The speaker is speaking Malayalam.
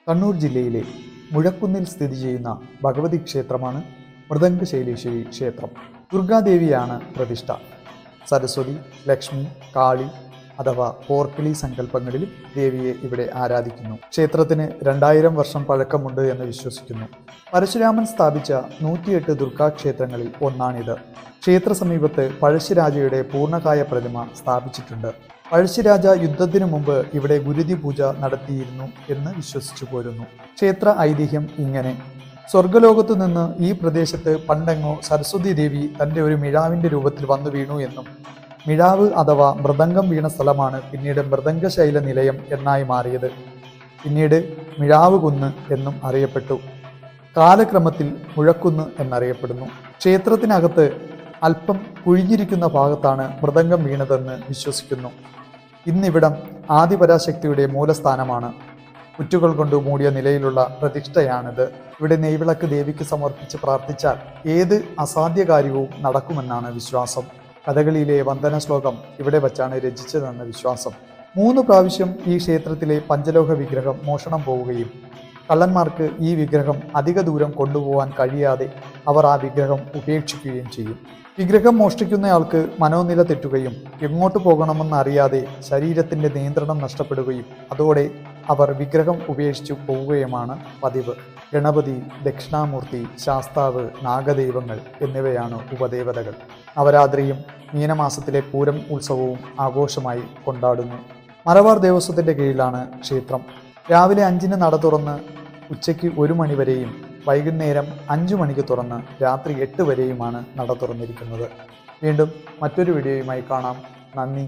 കണ്ണൂർ ജില്ലയിലെ മുഴക്കുന്നിൽ സ്ഥിതി ചെയ്യുന്ന ഭഗവതി ക്ഷേത്രമാണ് മൃദംഗശൈലേശ്വരി ക്ഷേത്രം. ദുർഗാദേവിയാണ് പ്രതിഷ്ഠ. സരസ്വതി, ലക്ഷ്മി, കാളി അഥവാ പോർക്കിളി സങ്കല്പങ്ങളിലും ദേവിയെ ഇവിടെ ആരാധിക്കുന്നു. ക്ഷേത്രത്തിന് 2000 വർഷം പഴക്കമുണ്ട് എന്ന് വിശ്വസിക്കുന്നു. പരശുരാമൻ സ്ഥാപിച്ച 108 ദുർഗാക്ഷേത്രങ്ങളിൽ ഒന്നാണിത്. ക്ഷേത്ര സമീപത്ത് പഴശ്ശിരാജയുടെ പൂർണ്ണകായ പ്രതിമ സ്ഥാപിച്ചിട്ടുണ്ട്. പഴശ്ശിരാജ യുദ്ധത്തിനു മുമ്പ് ഇവിടെ ഗുരുതി പൂജ നടത്തിയിരുന്നു എന്ന് വിശ്വസിച്ചു പോരുന്നു. ക്ഷേത്ര ഐതിഹ്യം ഇങ്ങനെ: സ്വർഗലോകത്തു നിന്ന് ഈ പ്രദേശത്ത് പണ്ടെങ്ങോ സരസ്വതി ദേവി തൻ്റെ ഒരു മിഴാവിൻ്റെ രൂപത്തിൽ വന്നു വീണു എന്നും, മിഴാവ് അഥവാ മൃദംഗം വീണ സ്ഥലമാണ് പിന്നീട് മൃദംഗശൈല നിലയം എന്നായി മാറിയത്. പിന്നീട് മിഴാവ് കുന്ന് എന്നും അറിയപ്പെട്ടു. കാലക്രമത്തിൽ മുഴക്കുന്ന് എന്നറിയപ്പെടുന്നു. ക്ഷേത്രത്തിനകത്ത് അല്പം കുഴിഞ്ഞിരിക്കുന്ന ഭാഗത്താണ് മൃദംഗം വീണതെന്ന് വിശ്വസിക്കുന്നു. ഇന്നിവിടം ആദിപരാശക്തിയുടെ മൂലസ്ഥാനമാണ്. കുറ്റുകൾ കൊണ്ട് മൂടിയ നിലയിലുള്ള പ്രതിഷ്ഠയാണിത്. ഇവിടെ നെയ്വിളക്ക് ദേവിക്ക് സമർപ്പിച്ച് പ്രാർത്ഥിച്ചാൽ ഏത് അസാധ്യ കാര്യവും നടക്കുമെന്നാണ് വിശ്വാസം. കഥകളിയിലെ വന്ദന ശ്ലോകം ഇവിടെ വച്ചാണ് രചിച്ചതെന്ന് വിശ്വാസം. 3 പ്രാവശ്യം ഈ ക്ഷേത്രത്തിലെ പഞ്ചലോഹ വിഗ്രഹം മോഷണം പോവുകയും കള്ളന്മാർക്ക് ഈ വിഗ്രഹം അധിക ദൂരം കൊണ്ടുപോകാൻ കഴിയാതെ അവർ ആ വിഗ്രഹം ഉപേക്ഷിക്കുകയും ചെയ്യും. വിഗ്രഹം മോഷ്ടിക്കുന്നയാൾക്ക് മനോനില തെറ്റുകയും എങ്ങോട്ട് പോകണമെന്ന് അറിയാതെ ശരീരത്തിൻ്റെ നിയന്ത്രണം നഷ്ടപ്പെടുകയും അതോടെ അവർ വിഗ്രഹം ഉപേക്ഷിച്ചു പോവുകയുമാണ് പതിവ്. ഗണപതി, ദക്ഷിണാമൂർത്തി, ശാസ്താവ്, നാഗദൈവങ്ങൾ എന്നിവയാണ് ഉപദേവതകൾ. നവരാത്രിയും മീനമാസത്തിലെ പൂരം ഉത്സവവും ആഘോഷമായി കൊണ്ടാടുന്നു. മലബാർ ദേവസ്വത്തിൻ്റെ കീഴിലാണ് ക്ഷേത്രം. രാവിലെ 5-ന് നട തുറന്ന് ഉച്ചയ്ക്ക് 1 മണി വരെയും വൈകുന്നേരം 5 മണിക്ക് തുറന്ന് രാത്രി 8 വരെയുമാണ് നട തുറന്നിരിക്കുന്നത്. വീണ്ടും മറ്റൊരു വീഡിയോയുമായി കാണാം. നന്ദി.